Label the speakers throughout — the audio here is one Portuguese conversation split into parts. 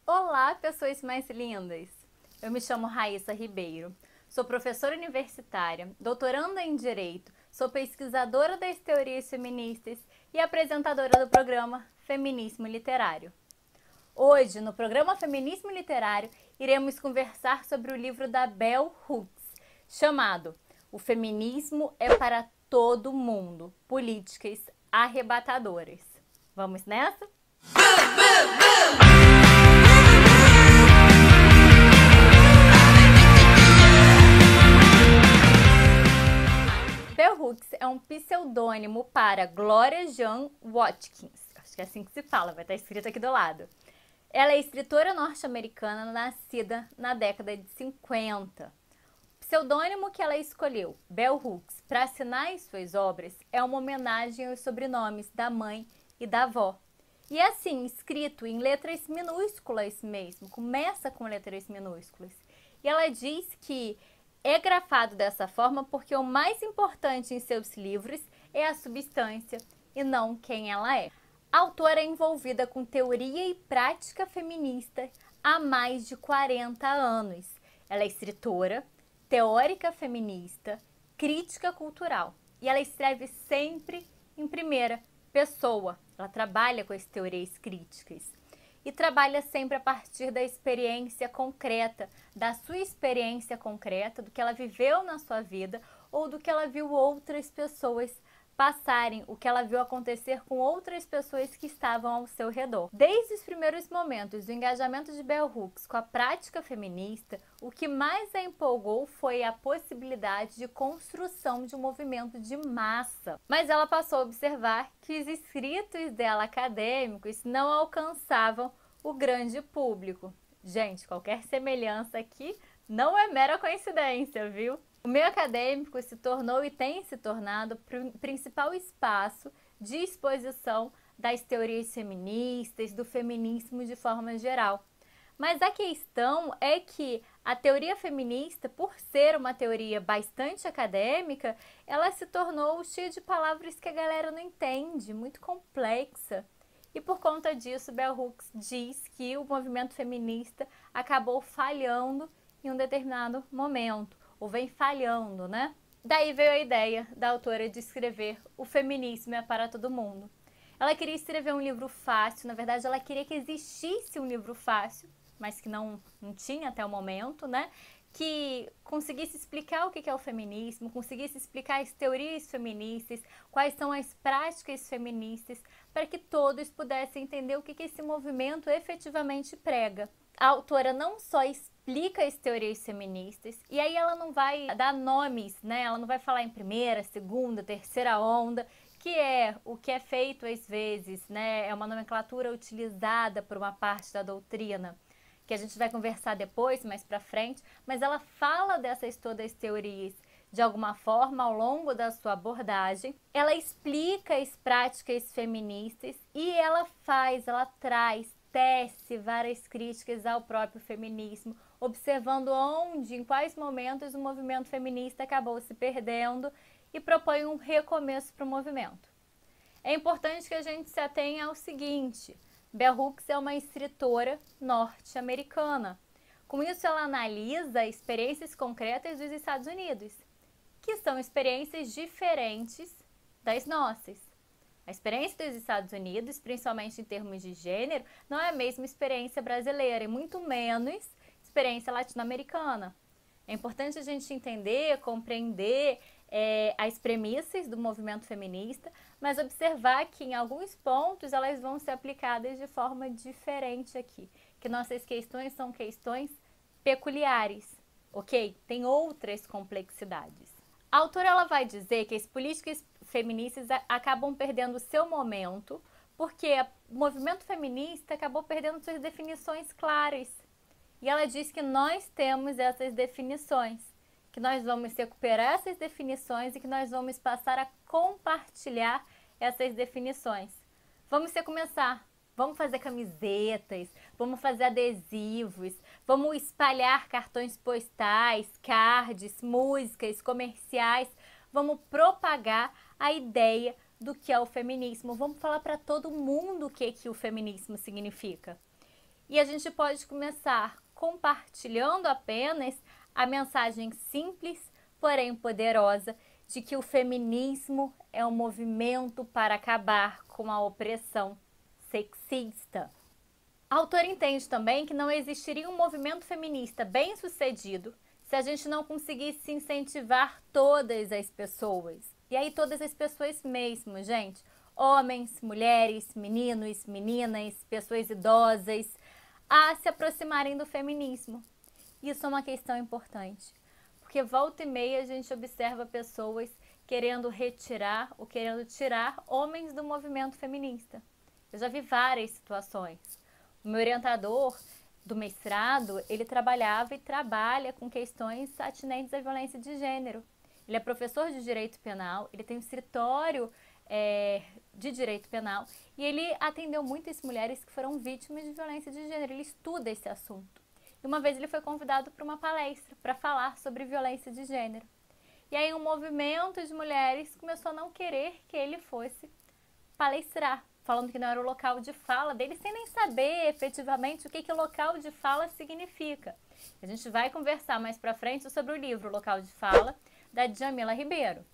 Speaker 1: Olá, pessoas mais lindas! Eu me chamo Raíssa Ribeiro, sou professora universitária, doutoranda em Direito, sou pesquisadora das teorias feministas e apresentadora do programa Feminismo Literário. Hoje, no programa Feminismo Literário, iremos conversar sobre o livro da Bell Hooks, chamado O Feminismo é para Todo Mundo, Políticas Arrebatadoras. Vamos nessa? Bell Hooks é um pseudônimo para Gloria Jean Watkins. Acho que é assim que se fala, vai estar escrito aqui do lado. Ela é escritora norte-americana nascida na década de 50. O pseudônimo que ela escolheu, Bell Hooks, para assinar as suas obras é uma homenagem aos sobrenomes da mãe e da avó. E é assim, escrito em letras minúsculas mesmo, começa com letras minúsculas. E ela diz que é grafado dessa forma porque o mais importante em seus livros é a substância e não quem ela é. A autora é envolvida com teoria e prática feminista há mais de 40 anos. Ela é escritora, teórica feminista, crítica cultural. E ela escreve sempre em primeira pessoa. Ela trabalha com as teorias críticas. E trabalha sempre a partir da experiência concreta, da sua experiência concreta, do que ela viveu na sua vida ou do que ela viu outras pessoas passarem, o que ela viu acontecer com outras pessoas que estavam ao seu redor. Desde os primeiros momentos do engajamento de Bell Hooks com a prática feminista, o que mais a empolgou foi a possibilidade de construção de um movimento de massa. Mas ela passou a observar que os escritos dela acadêmicos não alcançavam o grande público. Gente, qualquer semelhança aqui não é mera coincidência, viu? O meio acadêmico se tornou e tem se tornado o principal espaço de exposição das teorias feministas, do feminismo de forma geral. Mas a questão é que a teoria feminista, por ser uma teoria bastante acadêmica, ela se tornou cheia de palavras que a galera não entende, muito complexa. E por conta disso, Bell Hooks diz que o movimento feminista acabou falhando em um determinado momento, ou vem falhando, né? Daí veio a ideia da autora de escrever O Feminismo é para Todo Mundo. Ela queria escrever um livro fácil, na verdade ela queria que existisse um livro fácil, mas que não tinha até o momento, né? Que conseguisse explicar o que é o feminismo, conseguisse explicar as teorias feministas, quais são as práticas feministas, para que todos pudessem entender o que esse movimento efetivamente prega. A autora não só explica as teorias feministas, e aí ela não vai dar nomes, né? Ela não vai falar em primeira, segunda, terceira onda, que é o que é feito às vezes, né? É uma nomenclatura utilizada por uma parte da doutrina, que a gente vai conversar depois, mais pra frente, mas ela fala dessas todas as teorias de alguma forma ao longo da sua abordagem. Ela explica as práticas feministas e ela traz, tece várias críticas ao próprio feminismo, observando onde, em quais momentos o movimento feminista acabou se perdendo e propõe um recomeço para o movimento. É importante que a gente se atenha ao seguinte: Bell Hooks é uma escritora norte-americana. Com isso, ela analisa experiências concretas dos Estados Unidos, que são experiências diferentes das nossas. A experiência dos Estados Unidos, principalmente em termos de gênero, não é a mesma experiência brasileira, e muito menos experiência latino-americana. É importante a gente entender, compreender as premissas do movimento feminista, mas observar que em alguns pontos elas vão ser aplicadas de forma diferente aqui, que nossas questões são questões peculiares, ok? Tem outras complexidades. A autora ela vai dizer que as políticas feministas acabam perdendo seu momento porque o movimento feminista acabou perdendo suas definições claras. E ela diz que nós temos essas definições, que nós vamos recuperar essas definições e que nós vamos passar a compartilhar essas definições. Vamos recomeçar. Vamos fazer camisetas, vamos fazer adesivos, vamos espalhar cartões postais, cards, músicas, comerciais. Vamos propagar a ideia do que é o feminismo. Vamos falar para todo mundo o que o feminismo significa. E a gente pode começar compartilhando apenas a mensagem simples, porém poderosa, de que o feminismo é um movimento para acabar com a opressão sexista. A autora entende também que não existiria um movimento feminista bem-sucedido se a gente não conseguisse incentivar todas as pessoas. E aí todas as pessoas mesmo, gente. Homens, mulheres, meninos, meninas, pessoas idosas, a se aproximarem do feminismo. Isso é uma questão importante, porque volta e meia a gente observa pessoas querendo retirar ou querendo tirar homens do movimento feminista. Eu já vi várias situações. O meu orientador do mestrado, ele trabalhava e trabalha com questões atinentes à violência de gênero. Ele é professor de direito penal, ele tem um escritório de direito penal e ele atendeu muitas mulheres que foram vítimas de violência de gênero. Ele estuda esse assunto. E uma vez ele foi convidado para uma palestra para falar sobre violência de gênero. E aí um movimento de mulheres começou a não querer que ele fosse palestrar, falando que não era o local de fala dele, sem nem saber efetivamente o que o local de fala significa. A gente vai conversar mais pra frente sobre o livro Local de Fala, da Djamila Ribeiro.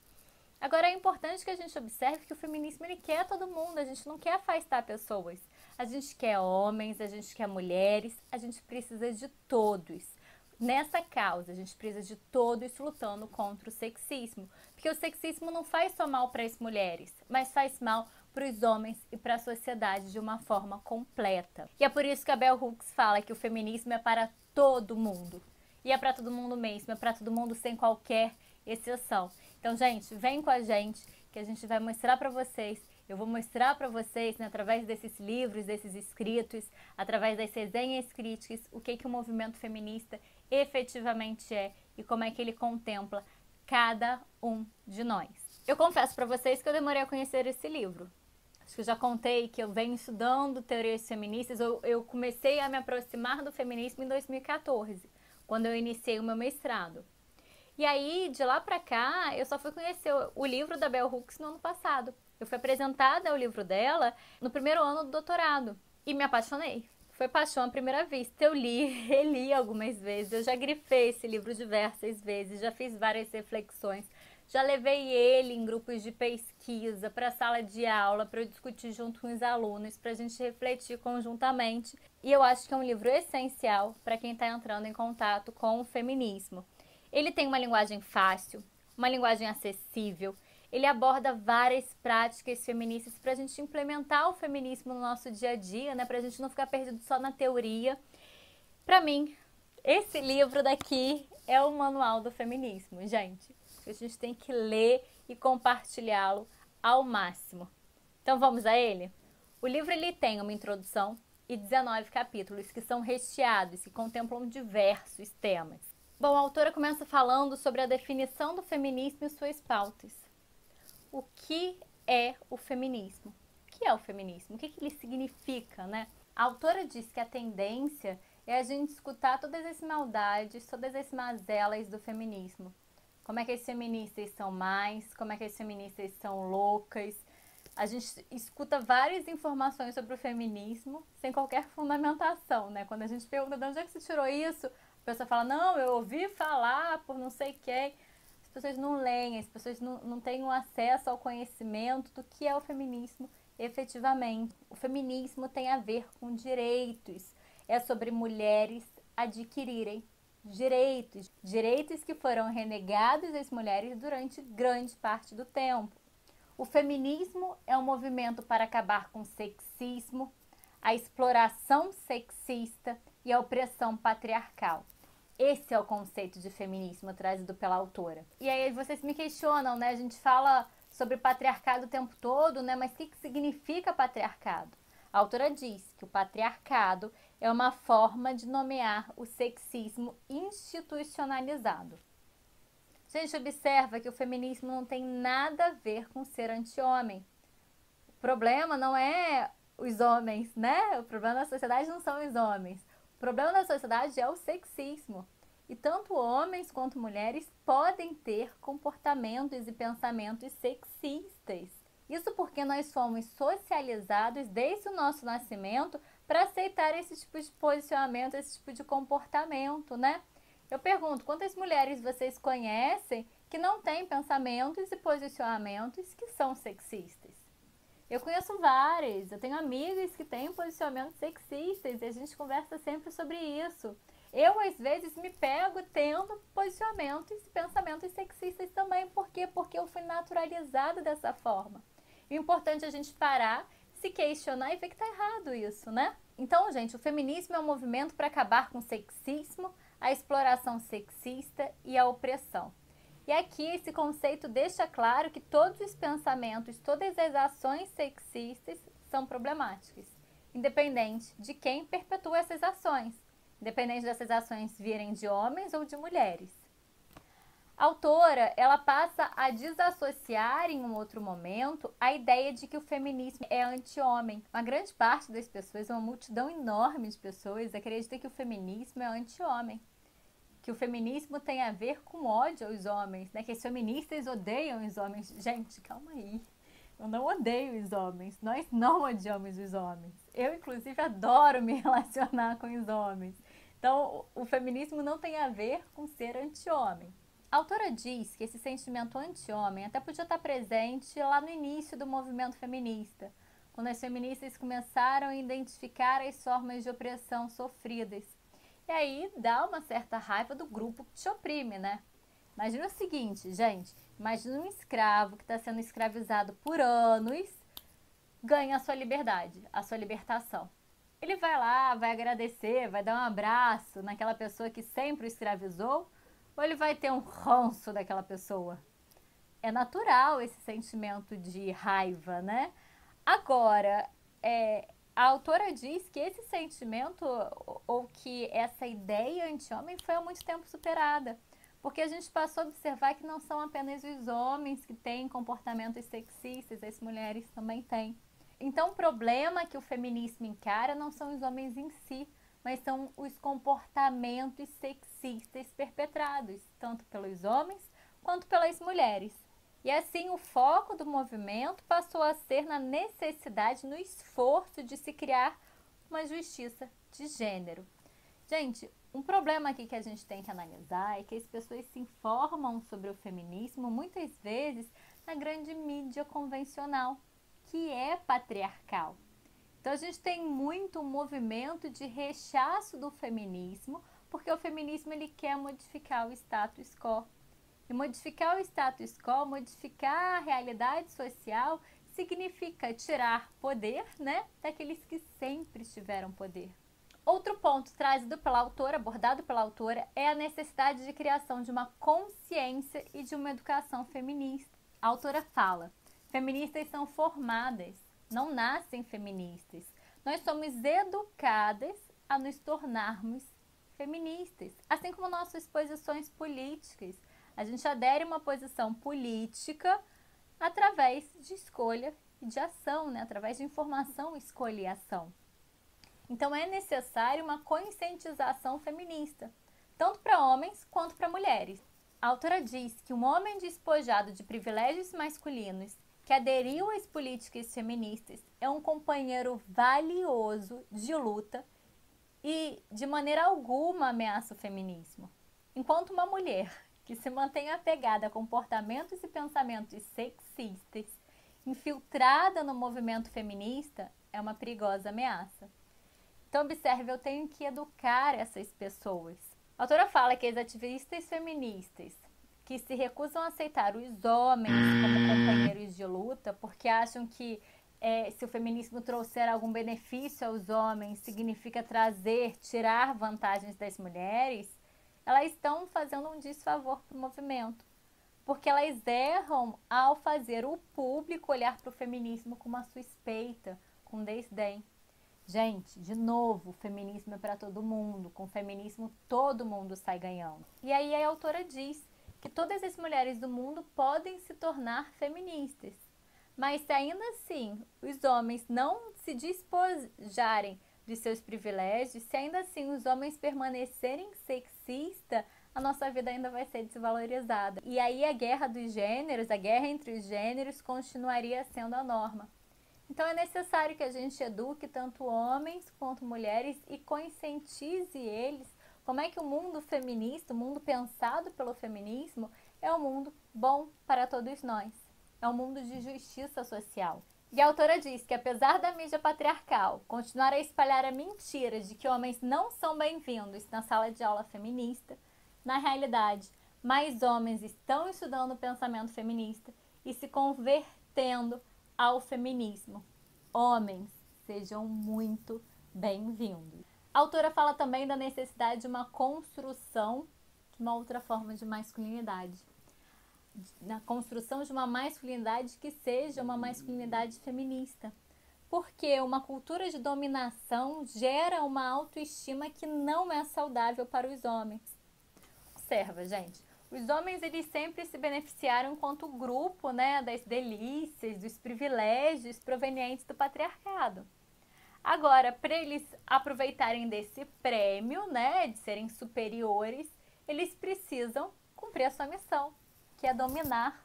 Speaker 1: Agora é importante que a gente observe que o feminismo ele quer todo mundo, a gente não quer afastar pessoas. A gente quer homens, a gente quer mulheres, a gente precisa de todos. Nessa causa, a gente precisa de todos lutando contra o sexismo. Porque o sexismo não faz só mal para as mulheres, mas faz mal para os homens e para a sociedade de uma forma completa. E é por isso que a Bell Hooks fala que o feminismo é para todo mundo. E é para todo mundo mesmo, é para todo mundo sem qualquer exceção. Então, gente, vem com a gente que a gente vai mostrar para vocês. Eu vou mostrar para vocês, né, através desses livros, desses escritos, através das resenhas críticas, o que o movimento feminista efetivamente é e como é que ele contempla cada um de nós. Eu confesso para vocês que eu demorei a conhecer esse livro. Acho que eu já contei que eu venho estudando teorias feministas, eu comecei a me aproximar do feminismo em 2014, quando eu iniciei o meu mestrado. E aí, de lá pra cá, eu só fui conhecer o livro da Bell Hooks no ano passado. Eu fui apresentada ao livro dela no primeiro ano do doutorado e me apaixonei. Foi paixão à primeira vista. Eu li, reli algumas vezes, eu já grifei esse livro diversas vezes, já fiz várias reflexões. Já levei ele em grupos de pesquisa, para a sala de aula, para eu discutir junto com os alunos, para a gente refletir conjuntamente. E eu acho que é um livro essencial para quem está entrando em contato com o feminismo. Ele tem uma linguagem fácil, uma linguagem acessível. Ele aborda várias práticas feministas para a gente implementar o feminismo no nosso dia a dia, né? Para a gente não ficar perdido só na teoria. Para mim, esse livro daqui é o manual do feminismo, gente. A gente tem que ler e compartilhá-lo ao máximo. Então vamos a ele? O livro ele tem uma introdução e 19 capítulos que são recheados e contemplam diversos temas. Bom, a autora começa falando sobre a definição do feminismo e suas pautas. O que é o feminismo? O que é o feminismo? O que ele significa, né? A autora diz que a tendência é a gente escutar todas as maldades, todas as mazelas do feminismo. Como é que as feministas são mais, como é que as feministas são loucas. A gente escuta várias informações sobre o feminismo sem qualquer fundamentação, né? Quando a gente pergunta de onde é que você tirou isso, a pessoa fala, não, eu ouvi falar por não sei quem. As pessoas não leem, as pessoas não têm um acesso ao conhecimento do que é o feminismo efetivamente. O feminismo tem a ver com direitos. É sobre mulheres adquirirem direitos. Direitos que foram renegados às mulheres durante grande parte do tempo. O feminismo é um movimento para acabar com o sexismo, a exploração sexista e a opressão patriarcal. Esse é o conceito de feminismo trazido pela autora. E aí vocês me questionam, né? A gente fala sobre patriarcado o tempo todo, né? Mas o que significa patriarcado? A autora diz que o patriarcado é uma forma de nomear o sexismo institucionalizado. A gente observa que o feminismo não tem nada a ver com ser anti-homem. O problema não é os homens, né? O problema da sociedade não são os homens. O problema da sociedade é o sexismo. E tanto homens quanto mulheres podem ter comportamentos e pensamentos sexistas. Isso porque nós fomos socializados desde o nosso nascimento para aceitar esse tipo de posicionamento, esse tipo de comportamento, né? Eu pergunto, quantas mulheres vocês conhecem que não têm pensamentos e posicionamentos que são sexistas? Eu conheço várias, eu tenho amigas que têm posicionamentos sexistas e a gente conversa sempre sobre isso. Eu, às vezes, me pego tendo posicionamentos e pensamentos sexistas também. Por quê? Porque eu fui naturalizada dessa forma. E o importante é a gente parar, se questionar e ver que tá errado isso, né? Então, gente, o feminismo é um movimento para acabar com o sexismo, a exploração sexista e a opressão. E aqui esse conceito deixa claro que todos os pensamentos, todas as ações sexistas são problemáticas, independente de quem perpetua essas ações, independente dessas ações virem de homens ou de mulheres. A autora, ela passa a desassociar em um outro momento a ideia de que o feminismo é anti-homem. Uma grande parte das pessoas, uma multidão enorme de pessoas, acredita que o feminismo é anti-homem. Que o feminismo tem a ver com ódio aos homens, né? Que as feministas odeiam os homens. Gente, calma aí. Eu não odeio os homens. Nós não odiamos os homens. Eu, inclusive, adoro me relacionar com os homens. Então, o feminismo não tem a ver com ser anti-homem. A autora diz que esse sentimento anti-homem até podia estar presente lá no início do movimento feminista, quando as feministas começaram a identificar as formas de opressão sofridas. E aí dá uma certa raiva do grupo que te oprime, né? Imagina o seguinte, gente. Imagina um escravo que está sendo escravizado por anos, ganha a sua liberdade, a sua libertação. Ele vai lá, vai agradecer, vai dar um abraço naquela pessoa que sempre o escravizou, ou ele vai ter um ranço daquela pessoa? É natural esse sentimento de raiva, né? Agora, a autora diz que esse sentimento ou que essa ideia anti-homem foi há muito tempo superada. Porque a gente passou a observar que não são apenas os homens que têm comportamentos sexistas, as mulheres também têm. Então, o problema que o feminismo encara não são os homens em si, mas são os comportamentos sexistas perpetrados, tanto pelos homens quanto pelas mulheres. E assim, o foco do movimento passou a ser na necessidade, no esforço de se criar uma justiça de gênero. Gente, um problema aqui que a gente tem que analisar é que as pessoas se informam sobre o feminismo muitas vezes na grande mídia convencional, que é patriarcal. Então a gente tem muito um movimento de rechaço do feminismo, porque o feminismo ele quer modificar o status quo. E modificar o status quo, modificar a realidade social, significa tirar poder, né, daqueles que sempre tiveram poder. Outro ponto trazido pela autora, abordado pela autora, é a necessidade de criação de uma consciência e de uma educação feminista. A autora fala: feministas são formadas, não nascem feministas. Nós somos educadas a nos tornarmos feministas, assim como nossas posições políticas. A gente adere a uma posição política através de escolha e de ação, né? Através de informação, escolha e ação. Então é necessário uma conscientização feminista, tanto para homens quanto para mulheres. A autora diz que um homem despojado de privilégios masculinos que aderiu às políticas feministas é um companheiro valioso de luta e de maneira alguma ameaça o feminismo. Enquanto uma mulher que se mantém apegada a comportamentos e pensamentos sexistas, infiltrada no movimento feminista, é uma perigosa ameaça. Então, observe, eu tenho que educar essas pessoas. A autora fala que as ativistas feministas que se recusam a aceitar os homens como companheiros de luta porque acham que se o feminismo trouxer algum benefício aos homens, significa tirar vantagens das mulheres, elas estão fazendo um desfavor para o movimento. Porque elas erram ao fazer o público olhar para o feminismo com uma suspeita, com desdém. Gente, de novo, o feminismo é para todo mundo. Com o feminismo, todo mundo sai ganhando. E aí a autora diz que todas as mulheres do mundo podem se tornar feministas. Mas se ainda assim os homens não se despojarem de seus privilégios, se ainda assim os homens permanecerem sexistas, a nossa vida ainda vai ser desvalorizada. E aí a guerra dos gêneros, a guerra entre os gêneros, continuaria sendo a norma. Então é necessário que a gente eduque tanto homens quanto mulheres e conscientize eles como é que o mundo feminista, o mundo pensado pelo feminismo, é um mundo bom para todos nós. É um mundo de justiça social. E a autora diz que apesar da mídia patriarcal continuar a espalhar a mentira de que homens não são bem-vindos na sala de aula feminista, na realidade, mais homens estão estudando o pensamento feminista e se convertendo ao feminismo. Homens, sejam muito bem-vindos. A autora fala também da necessidade de uma construção de uma outra forma de masculinidade. Na construção de uma masculinidade que seja uma masculinidade feminista. Porque uma cultura de dominação gera uma autoestima que não é saudável para os homens. Observa, gente. Os homens, eles sempre se beneficiaram enquanto grupo, né, das delícias, dos privilégios provenientes do patriarcado. Agora, para eles aproveitarem desse prêmio, né, de serem superiores, eles precisam cumprir a sua missão, que é dominar.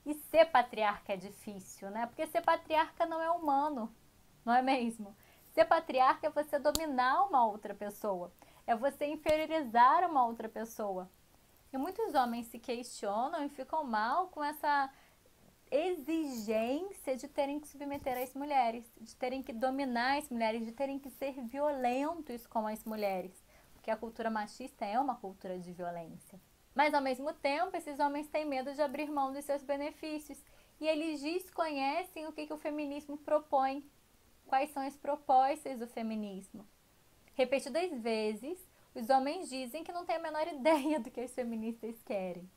Speaker 1: E ser patriarca é difícil, né? Porque ser patriarca não é humano, não é mesmo? Ser patriarca é você dominar uma outra pessoa, é você inferiorizar uma outra pessoa. E muitos homens se questionam e ficam mal com essa exigência de terem que submeter as mulheres, de terem que dominar as mulheres, de terem que ser violentos com as mulheres, porque a cultura machista é uma cultura de violência. Mas ao mesmo tempo, esses homens têm medo de abrir mão dos seus benefícios e eles desconhecem o que o feminismo propõe, quais são as propostas do feminismo. Repetidas vezes, os homens dizem que não têm a menor ideia do que as feministas querem.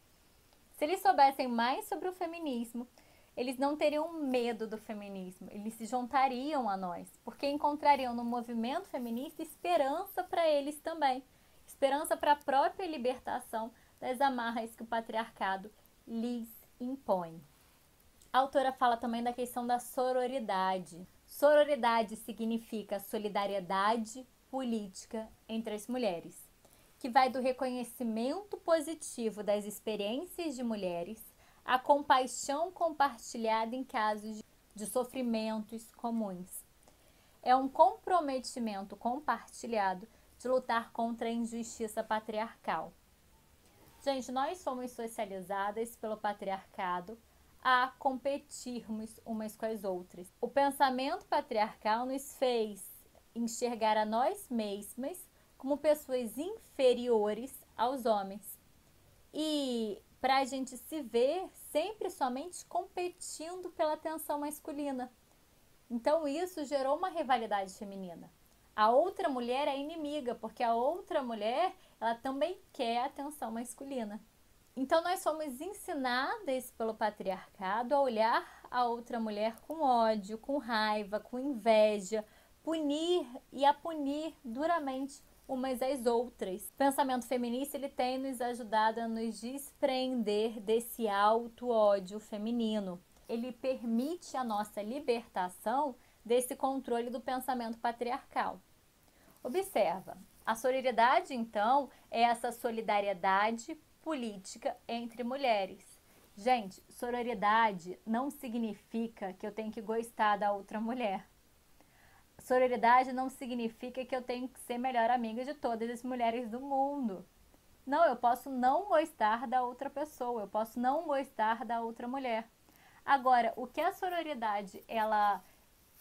Speaker 1: Se eles soubessem mais sobre o feminismo, eles não teriam medo do feminismo, eles se juntariam a nós, porque encontrariam no movimento feminista esperança para eles também, esperança para a própria libertação das amarras que o patriarcado lhes impõe. A autora fala também da questão da sororidade. Sororidade significa solidariedade política entre as mulheres, que vai do reconhecimento positivo das experiências de mulheres à compaixão compartilhada em casos de sofrimentos comuns. É um comprometimento compartilhado de lutar contra a injustiça patriarcal. Gente, nós somos socializadas pelo patriarcado a competirmos umas com as outras. O pensamento patriarcal nos fez enxergar a nós mesmas como pessoas inferiores aos homens. E para a gente se ver sempre somente competindo pela atenção masculina. Então isso gerou uma rivalidade feminina. A outra mulher é inimiga, porque a outra mulher, ela também quer atenção masculina. Então nós somos ensinadas pelo patriarcado a olhar a outra mulher com ódio, com raiva, com inveja, punir e a punir duramente umas às outras. O pensamento feminista, ele tem nos ajudado a nos desprender desse alto ódio feminino. Ele permite a nossa libertação desse controle do pensamento patriarcal. Observa, a sororidade, então, é essa solidariedade política entre mulheres. Gente, sororidade não significa que eu tenho que gostar da outra mulher. Sororidade não significa que eu tenho que ser melhor amiga de todas as mulheres do mundo. Não, eu posso não gostar da outra pessoa, eu posso não gostar da outra mulher. Agora, o que a sororidade, ela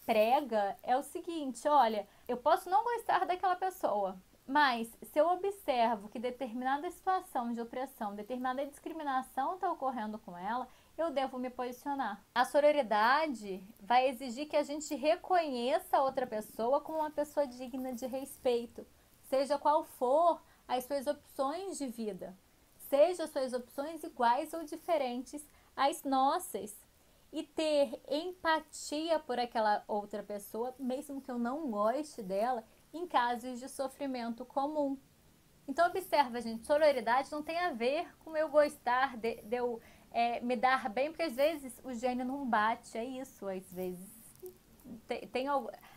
Speaker 1: prega é o seguinte, olha, eu posso não gostar daquela pessoa, mas se eu observo que determinada situação de opressão, determinada discriminação está ocorrendo com ela, eu devo me posicionar. A sororidade vai exigir que a gente reconheça a outra pessoa como uma pessoa digna de respeito, seja qual for as suas opções de vida, seja as suas opções iguais ou diferentes às nossas. E ter empatia por aquela outra pessoa, mesmo que eu não goste dela, em casos de sofrimento comum. Então observa, gente, sororidade não tem a ver com eu gostar de eu me dar bem, porque às vezes o gênio não bate, é isso, às vezes.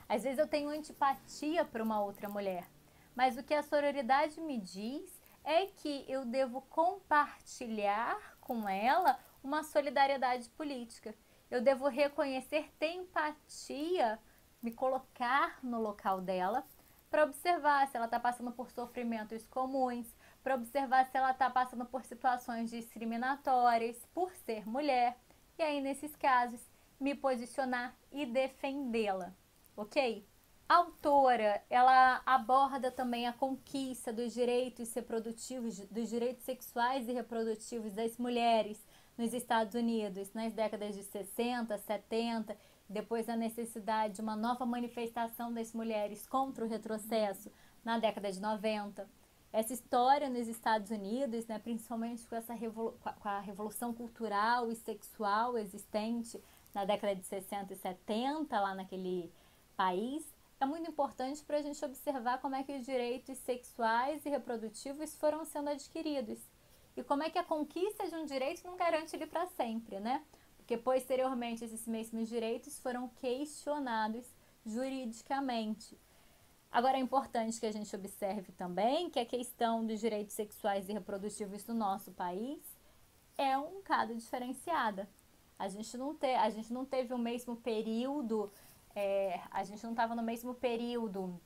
Speaker 1: Às vezes eu tenho antipatia por uma outra mulher, mas o que a sororidade me diz é que eu devo compartilhar com ela uma solidariedade política. Eu devo reconhecer, ter empatia, me colocar no local dela, para observar se ela está passando por sofrimentos comuns, para observar se ela está passando por situações discriminatórias por ser mulher. E aí, nesses casos, me posicionar e defendê-la, ok? A autora, ela aborda também a conquista dos direitos reprodutivos, dos direitos sexuais e reprodutivos das mulheres nos Estados Unidos, nas décadas de 60, 70, depois a necessidade de uma nova manifestação das mulheres contra o retrocesso na década de 90. Essa história nos Estados Unidos, né, principalmente com a revolução cultural e sexual existente na década de 60 e 70, lá naquele país, é muito importante para a gente observar como é que os direitos sexuais e reprodutivos foram sendo adquiridos. E como é que a conquista de um direito não garante ele para sempre, né? Porque posteriormente esses mesmos direitos foram questionados juridicamente. Agora é importante que a gente observe também que a questão dos direitos sexuais e reprodutivos do nosso país é um bocado diferenciada. A gente não teve o mesmo período, a gente não estava no mesmo período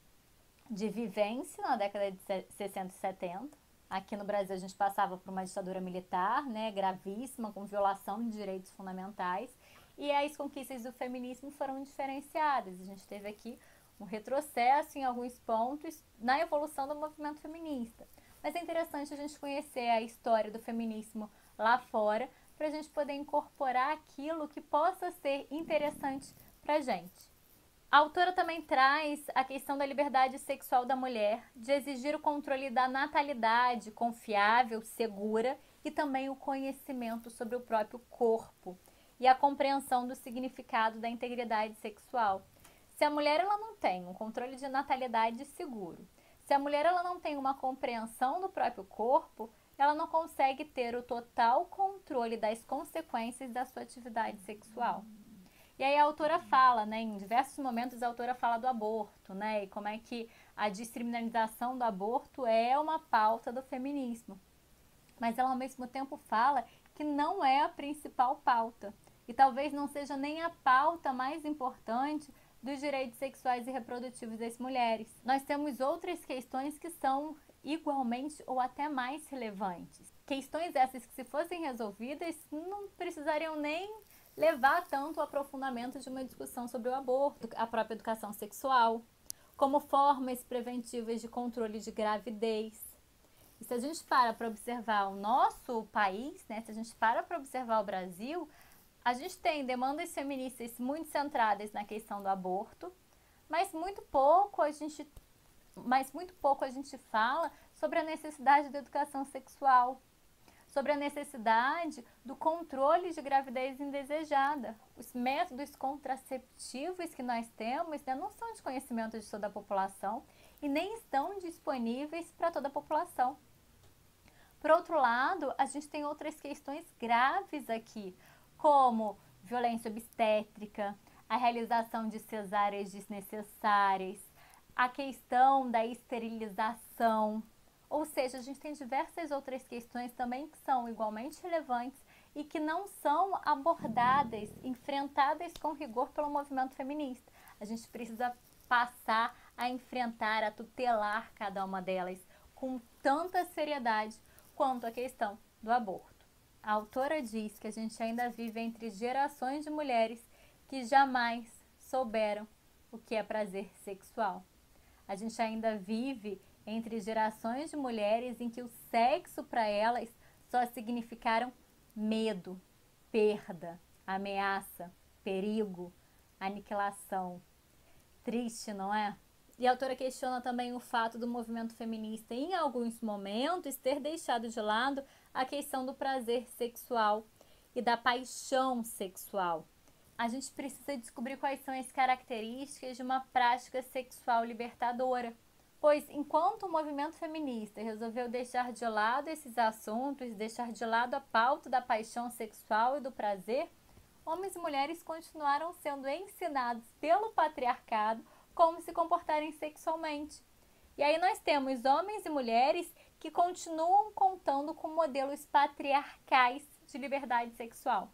Speaker 1: de vivência na década de 60 e 70. Aqui no Brasil a gente passava por uma ditadura militar, né, gravíssima, com violação de direitos fundamentais, e as conquistas do feminismo foram diferenciadas. A gente teve aqui um retrocesso em alguns pontos na evolução do movimento feminista. Mas é interessante a gente conhecer a história do feminismo lá fora, para a gente poder incorporar aquilo que possa ser interessante para a gente. A autora também traz a questão da liberdade sexual da mulher, de exigir o controle da natalidade confiável, segura, e também o conhecimento sobre o próprio corpo e a compreensão do significado da integridade sexual. Se a mulher ela não tem um controle de natalidade seguro, se a mulher ela não tem uma compreensão do próprio corpo, ela não consegue ter o total controle das consequências da sua atividade sexual. E aí a autora fala, né, em diversos momentos a autora fala do aborto, né, e como é que a descriminalização do aborto é uma pauta do feminismo. Mas ela ao mesmo tempo fala que não é a principal pauta. E talvez não seja nem a pauta mais importante dos direitos sexuais e reprodutivos das mulheres. Nós temos outras questões que são igualmente ou até mais relevantes. Questões essas que, se fossem resolvidas, não precisariam nem levar tanto ao aprofundamento de uma discussão sobre o aborto, a própria educação sexual, como formas preventivas de controle de gravidez. E se a gente para observar o nosso país, né, se a gente para observar o Brasil, a gente tem demandas feministas muito centradas na questão do aborto, mas muito pouco a gente fala sobre a necessidade da educação sexual, sobre a necessidade do controle de gravidez indesejada. Os métodos contraceptivos que nós temos, né, não são de conhecimento de toda a população e nem estão disponíveis para toda a população. Por outro lado, a gente tem outras questões graves aqui, como violência obstétrica, a realização de cesáreas desnecessárias, a questão da esterilização. Ou seja, a gente tem diversas outras questões também que são igualmente relevantes e que não são abordadas, enfrentadas com rigor pelo movimento feminista. A gente precisa passar a enfrentar, a tutelar cada uma delas com tanta seriedade quanto a questão do aborto. A autora diz que a gente ainda vive entre gerações de mulheres que jamais souberam o que é prazer sexual. A gente ainda vive entre gerações de mulheres em que o sexo para elas só significaram medo, perda, ameaça, perigo, aniquilação. Triste, não é? E a autora questiona também o fato do movimento feminista, em alguns momentos, ter deixado de lado a questão do prazer sexual e da paixão sexual. A gente precisa descobrir quais são as características de uma prática sexual libertadora. Pois, enquanto o movimento feminista resolveu deixar de lado esses assuntos, deixar de lado a pauta da paixão sexual e do prazer, homens e mulheres continuaram sendo ensinados pelo patriarcado como se comportarem sexualmente. E aí nós temos homens e mulheres que continuam contando com modelos patriarcais de liberdade sexual.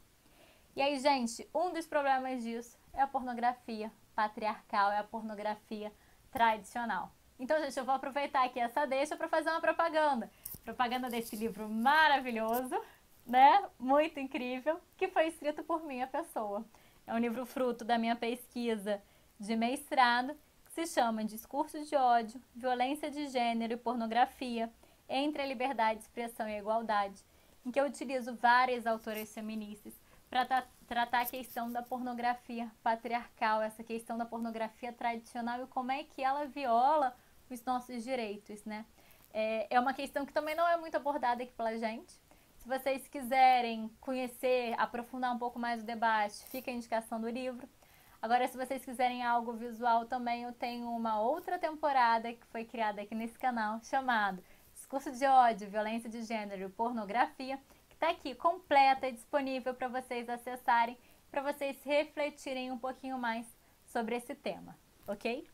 Speaker 1: E aí, gente, um dos problemas disso é a pornografia patriarcal, é a pornografia tradicional. Então, gente, eu vou aproveitar aqui essa deixa para fazer uma propaganda. Propaganda desse livro maravilhoso, né? Muito incrível, que foi escrito por minha pessoa. É um livro fruto da minha pesquisa de mestrado, que se chama Discurso de ódio, violência de gênero e pornografia, entre a liberdade de expressão e a igualdade, em que eu utilizo várias autoras feministas para tratar a questão da pornografia patriarcal, essa questão da pornografia tradicional e como é que ela viola os nossos direitos, né? É uma questão que também não é muito abordada aqui pela gente. Se vocês quiserem conhecer, aprofundar um pouco mais o debate, fica a indicação do livro. Agora, se vocês quiserem algo visual também, eu tenho uma outra temporada que foi criada aqui nesse canal, chamado Discurso de ódio, violência de gênero e pornografia, que está aqui completa e disponível para vocês acessarem, para vocês refletirem um pouquinho mais sobre esse tema, ok?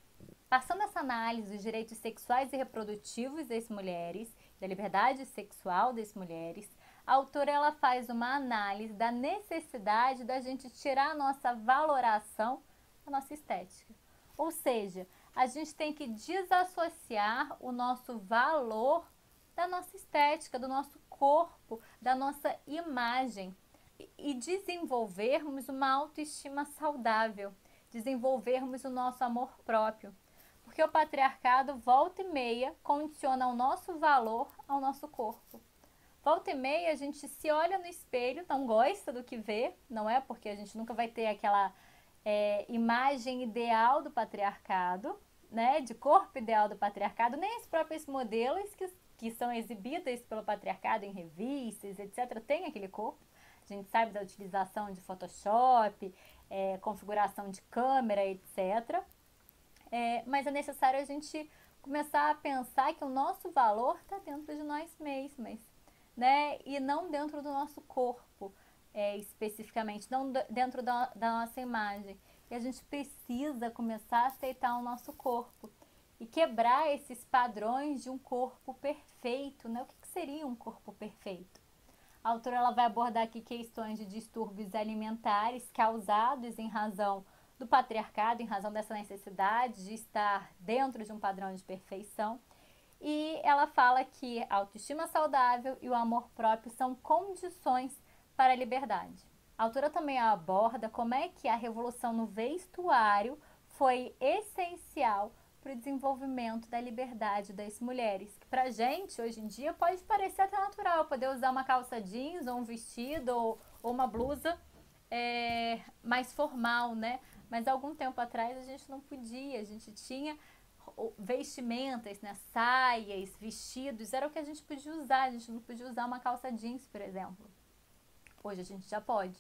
Speaker 1: Passando essa análise dos direitos sexuais e reprodutivos das mulheres, da liberdade sexual das mulheres, a autora ela faz uma análise da necessidade da gente tirar a nossa valoração da nossa estética. Ou seja, a gente tem que desassociar o nosso valor da nossa estética, do nosso corpo, da nossa imagem e desenvolvermos uma autoestima saudável, desenvolvermos o nosso amor próprio. Porque o patriarcado, volta e meia, condiciona o nosso valor ao nosso corpo. Volta e meia, a gente se olha no espelho, não gosta do que vê, não é? Porque a gente nunca vai ter aquela imagem ideal do patriarcado, né? De corpo ideal do patriarcado, nem os próprios modelos que são exibidas pelo patriarcado em revistas, etc., tem aquele corpo. A gente sabe da utilização de Photoshop, configuração de câmera, etc., mas é necessário a gente começar a pensar que o nosso valor está dentro de nós mesmas, né? E não dentro do nosso corpo, especificamente, não dentro da nossa imagem. E a gente precisa começar a aceitar o nosso corpo e quebrar esses padrões de um corpo perfeito, né? O que seria um corpo perfeito? A autora ela vai abordar aqui questões de distúrbios alimentares causados em razão do patriarcado, em razão dessa necessidade de estar dentro de um padrão de perfeição. E ela fala que a autoestima saudável e o amor próprio são condições para a liberdade. A autora também aborda como é que a revolução no vestuário foi essencial para o desenvolvimento da liberdade das mulheres. Que pra gente, hoje em dia, pode parecer até natural poder usar uma calça jeans ou um vestido ou uma blusa mais formal, né? Mas algum tempo atrás a gente não podia, a gente tinha vestimentas, né? Saias, vestidos, era o que a gente podia usar, a gente não podia usar uma calça jeans, por exemplo. Hoje a gente já pode.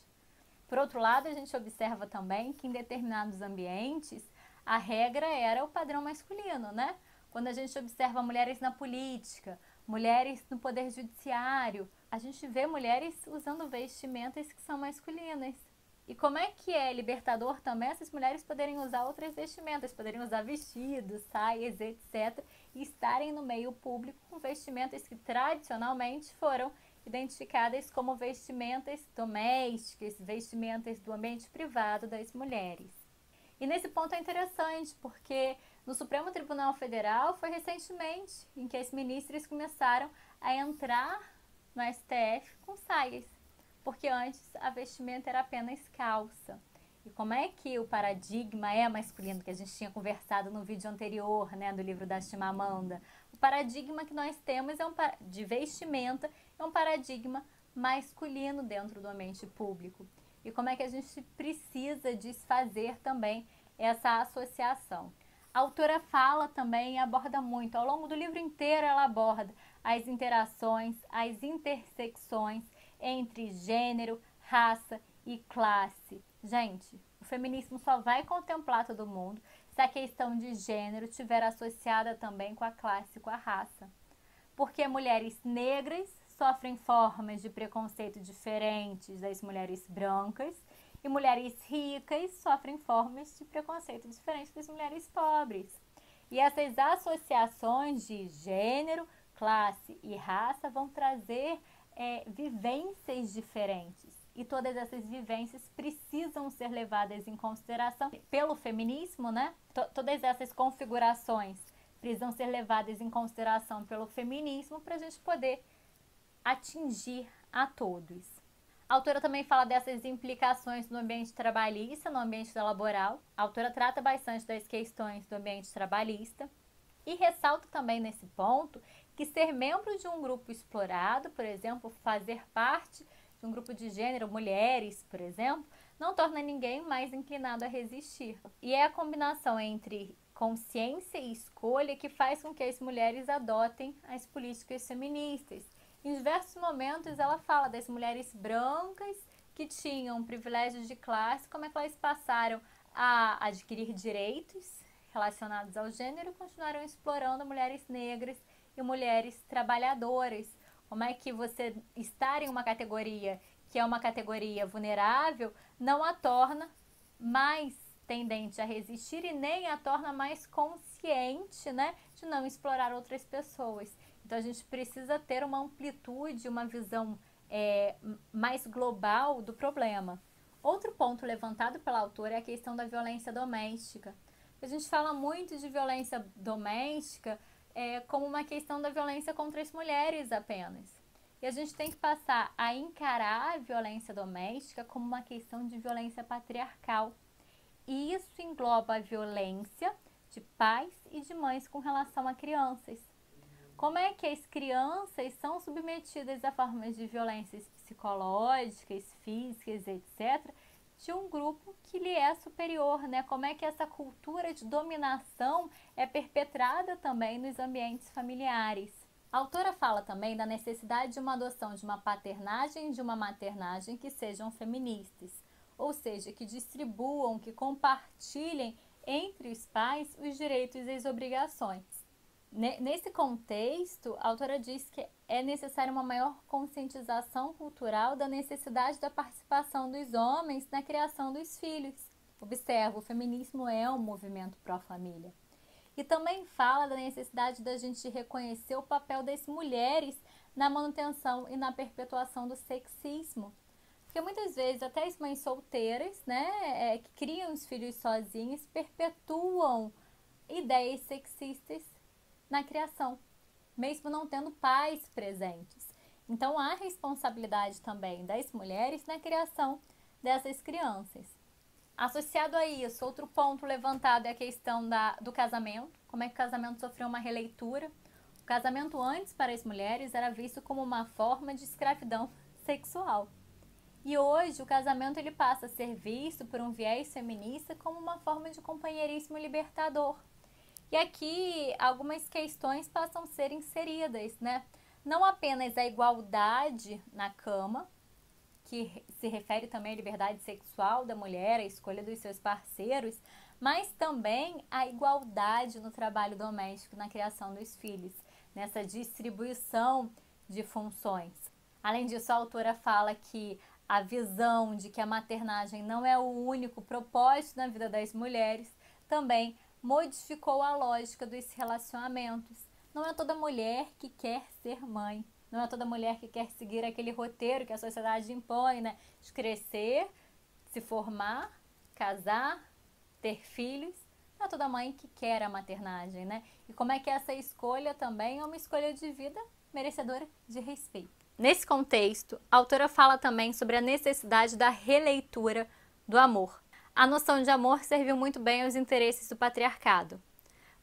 Speaker 1: Por outro lado, a gente observa também que em determinados ambientes a regra era o padrão masculino, né? Quando a gente observa mulheres na política, mulheres no poder judiciário, a gente vê mulheres usando vestimentas que são masculinas. E como é que é libertador também essas mulheres poderem usar outras vestimentas, poderem usar vestidos, saias, etc. e estarem no meio público com vestimentas que tradicionalmente foram identificadas como vestimentas domésticas, vestimentas do ambiente privado das mulheres. E nesse ponto é interessante, porque no Supremo Tribunal Federal foi recentemente em que as ministras começaram a entrar no STF com saias, porque antes a vestimenta era apenas calça. E como é que o paradigma é masculino, que a gente tinha conversado no vídeo anterior, né, do livro da Chimamanda? O paradigma que nós temos de vestimenta é um paradigma masculino dentro do ambiente público. E como é que a gente precisa desfazer também essa associação. A autora fala também, aborda muito, ao longo do livro inteiro ela aborda as interações, as intersecções entre gênero, raça e classe. Gente, o feminismo só vai contemplar todo mundo se a questão de gênero estiver associada também com a classe, com a raça. Porque mulheres negras sofrem formas de preconceito diferentes das mulheres brancas e mulheres ricas sofrem formas de preconceito diferentes das mulheres pobres. E essas associações de gênero, classe e raça vão trazer vivências diferentes. e todas essas vivências precisam ser levadas em consideração pelo feminismo, né? Todas essas configurações precisam ser levadas em consideração pelo feminismo para a gente poder atingir a todos. A autora também fala dessas implicações no ambiente trabalhista, no ambiente laboral. A autora trata bastante das questões do ambiente trabalhista e ressalta também nesse ponto que ser membro de um grupo explorado, por exemplo, fazer parte de um grupo de gênero, mulheres, por exemplo, não torna ninguém mais inclinado a resistir. E é a combinação entre consciência e escolha que faz com que as mulheres adotem as políticas feministas. Em diversos momentos ela fala das mulheres brancas que tinham privilégios de classe, como é que elas passaram a adquirir direitos relacionados ao gênero e continuaram explorando mulheres negras e mulheres trabalhadoras. Como é que você estar em uma categoria que é uma categoria vulnerável não a torna mais tendente a resistir e nem a torna mais consciente, né, de não explorar outras pessoas. Então a gente precisa ter uma amplitude, uma visão mais global do problema. Outro ponto levantado pela autora é a questão da violência doméstica. A gente fala muito de violência doméstica como uma questão da violência contra as mulheres apenas. E a gente tem que passar a encarar a violência doméstica como uma questão de violência patriarcal. E isso engloba a violência de pais e de mães com relação a crianças. Como é que as crianças são submetidas a formas de violências psicológicas, físicas, etc., de um grupo que lhe é superior, né? Como é que essa cultura de dominação é perpetrada também nos ambientes familiares. A autora fala também da necessidade de uma adoção de uma paternagem e de uma maternagem que sejam feministas, ou seja, que distribuam, que compartilhem entre os pais os direitos e as obrigações. Nesse contexto, a autora diz que é necessária uma maior conscientização cultural da necessidade da participação dos homens na criação dos filhos. Observa, o feminismo é um movimento pró-família. E também fala da necessidade da gente reconhecer o papel das mulheres na manutenção e na perpetuação do sexismo. Porque muitas vezes até as mães solteiras, né, que criam os filhos sozinhas, perpetuam ideias sexistas na criação, mesmo não tendo pais presentes. Então há responsabilidade também das mulheres na criação dessas crianças. Associado a isso, outro ponto levantado é a questão do casamento, como é que o casamento sofreu uma releitura. O casamento antes para as mulheres era visto como uma forma de escravidão sexual. E hoje o casamento ele passa a ser visto por um viés feminista como uma forma de companheirismo libertador. E aqui algumas questões passam a ser inseridas, né? Não apenas a igualdade na cama, que se refere também à liberdade sexual da mulher, a escolha dos seus parceiros, mas também a igualdade no trabalho doméstico, na criação dos filhos, nessa distribuição de funções. Além disso, a autora fala que a visão de que a maternagem não é o único propósito na vida das mulheres também modificou a lógica dos relacionamentos. Não é toda mulher que quer ser mãe, não é toda mulher que quer seguir aquele roteiro que a sociedade impõe, né? De crescer, se formar, casar, ter filhos. Não é toda mãe que quer a maternagem, né? E como é que essa escolha também é uma escolha de vida merecedora de respeito. Nesse contexto, a autora fala também sobre a necessidade da releitura do amor. A noção de amor serviu muito bem aos interesses do patriarcado.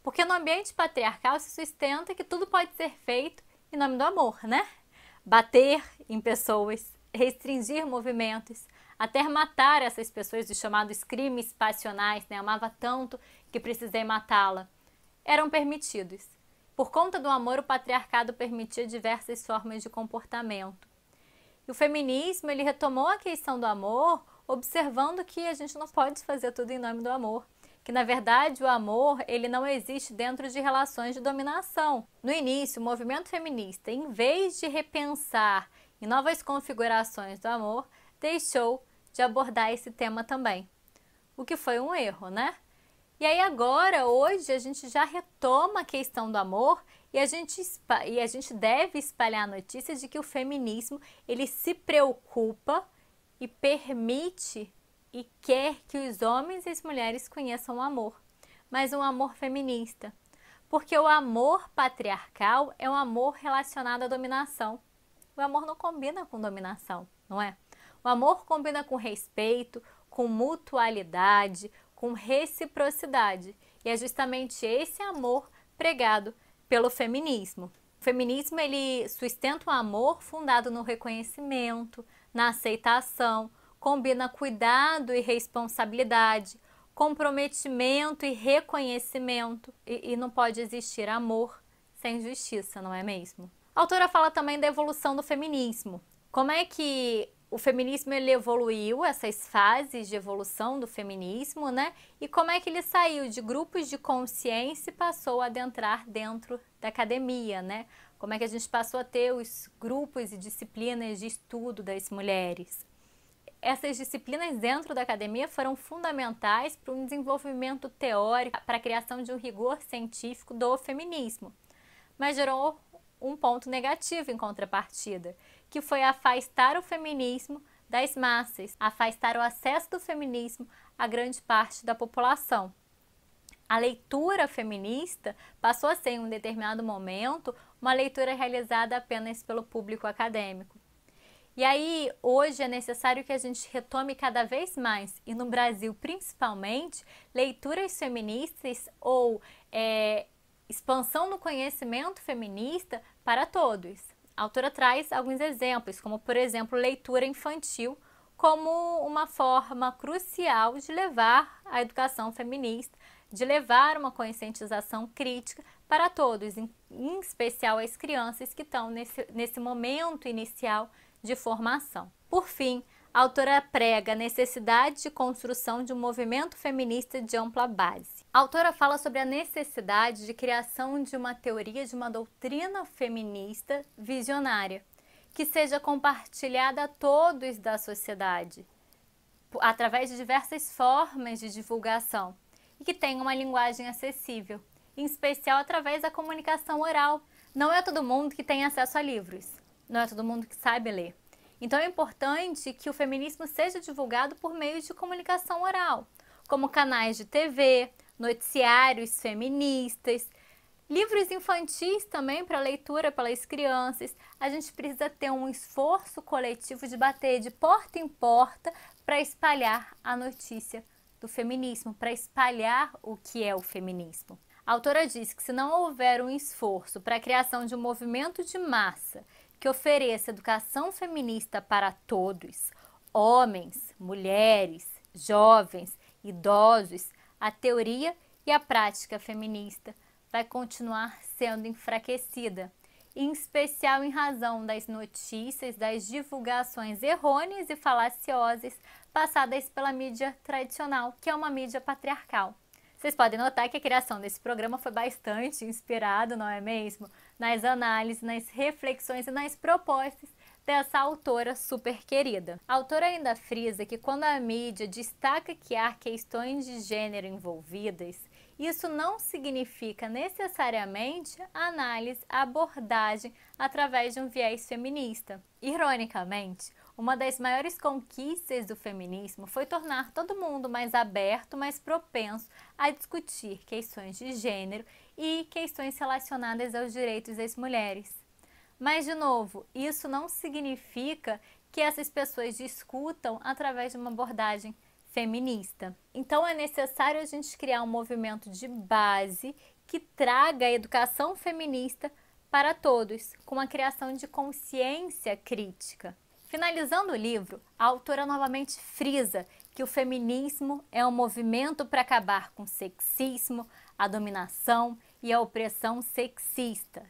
Speaker 1: Porque no ambiente patriarcal se sustenta que tudo pode ser feito em nome do amor, né? Bater em pessoas, restringir movimentos, até matar essas pessoas dos chamados crimes passionais, né? Amava tanto que precisei matá-la, eram permitidos. Por conta do amor, o patriarcado permitia diversas formas de comportamento. E o feminismo, ele retomou a questão do amor, observando que a gente não pode fazer tudo em nome do amor. Que, na verdade, o amor, ele não existe dentro de relações de dominação. No início, o movimento feminista, em vez de repensar em novas configurações do amor, deixou de abordar esse tema também. O que foi um erro, né? E aí agora, hoje, a gente já retoma a questão do amor e a gente deve espalhar a notícia de que o feminismo, ele se preocupa e permite e quer que os homens e as mulheres conheçam o amor, mas um amor feminista. Porque o amor patriarcal é um amor relacionado à dominação. O amor não combina com dominação, não é? O amor combina com respeito, com mutualidade, com reciprocidade. E é justamente esse amor pregado pelo feminismo. O feminismo, ele sustenta um amor fundado no reconhecimento, na aceitação, combina cuidado e responsabilidade, comprometimento e reconhecimento, e não pode existir amor sem justiça, não é mesmo? A autora fala também da evolução do feminismo. Como é que o feminismo ele evoluiu, essas fases de evolução do feminismo, né? E como é que ele saiu de grupos de consciência e passou a adentrar dentro da academia, né? Como é que a gente passou a ter os grupos e disciplinas de estudo das mulheres. Essas disciplinas dentro da academia foram fundamentais para um desenvolvimento teórico, para a criação de um rigor científico do feminismo. Mas gerou um ponto negativo em contrapartida, que foi afastar o feminismo das massas, afastar o acesso do feminismo a grande parte da população. A leitura feminista passou a ser, em um determinado momento, uma leitura realizada apenas pelo público acadêmico. E aí, hoje é necessário que a gente retome cada vez mais, e no Brasil principalmente, leituras feministas ou expansão do conhecimento feminista para todos. A autora traz alguns exemplos, como por exemplo, leitura infantil, como uma forma crucial de levar a educação feminista, de levar uma conscientização crítica para todos, em especial as crianças que estão nesse momento inicial de formação. Por fim, a autora prega a necessidade de construção de um movimento feminista de ampla base. A autora fala sobre a necessidade de criação de uma teoria, de uma doutrina feminista visionária, que seja compartilhada a todos da sociedade, através de diversas formas de divulgação, e que tenha uma linguagem acessível, em especial através da comunicação oral. Não é todo mundo que tem acesso a livros, não é todo mundo que sabe ler. Então é importante que o feminismo seja divulgado por meio de comunicação oral, como canais de TV, noticiários feministas, livros infantis também para leitura pelas crianças. A gente precisa ter um esforço coletivo de bater de porta em porta para espalhar a notícia do feminismo, para espalhar o que é o feminismo. A autora diz que se não houver um esforço para a criação de um movimento de massa que ofereça educação feminista para todos, homens, mulheres, jovens, idosos, a teoria e a prática feminista vai continuar sendo enfraquecida, em especial em razão das notícias, das divulgações errôneas e falaciosas passadas pela mídia tradicional, que é uma mídia patriarcal. Vocês podem notar que a criação desse programa foi bastante inspirado, não é mesmo? Nas análises, nas reflexões e nas propostas dessa autora super querida. A autora ainda frisa que quando a mídia destaca que há questões de gênero envolvidas, isso não significa necessariamente a análise, a abordagem através de um viés feminista. Ironicamente, uma das maiores conquistas do feminismo foi tornar todo mundo mais aberto, mais propenso a discutir questões de gênero e questões relacionadas aos direitos das mulheres. Mas, de novo, isso não significa que essas pessoas discutam através de uma abordagem feminista. Então, é necessário a gente criar um movimento de base que traga a educação feminista para todos, com a criação de consciência crítica. Finalizando o livro, a autora novamente frisa que o feminismo é um movimento para acabar com o sexismo, a dominação e a opressão sexista.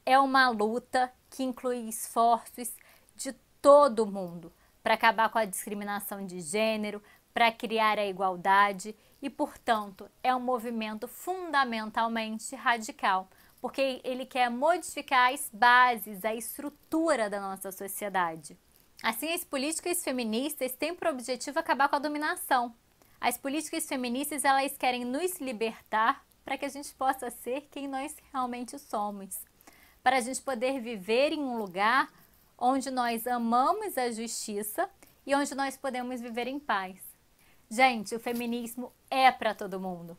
Speaker 1: É uma luta que inclui esforços de todo mundo para acabar com a discriminação de gênero, para criar a igualdade e, portanto, é um movimento fundamentalmente radical, porque ele quer modificar as bases, a estrutura da nossa sociedade. Assim, as políticas feministas têm por objetivo acabar com a dominação. As políticas feministas, elas querem nos libertar para que a gente possa ser quem nós realmente somos. Para a gente poder viver em um lugar onde nós amamos a justiça e onde nós podemos viver em paz. Gente, o feminismo é para todo mundo.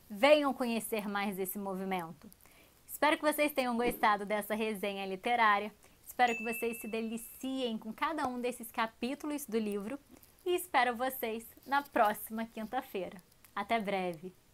Speaker 1: Venham conhecer mais desse movimento. Espero que vocês tenham gostado dessa resenha literária. Espero que vocês se deliciem com cada um desses capítulos do livro e espero vocês na próxima quinta-feira. Até breve!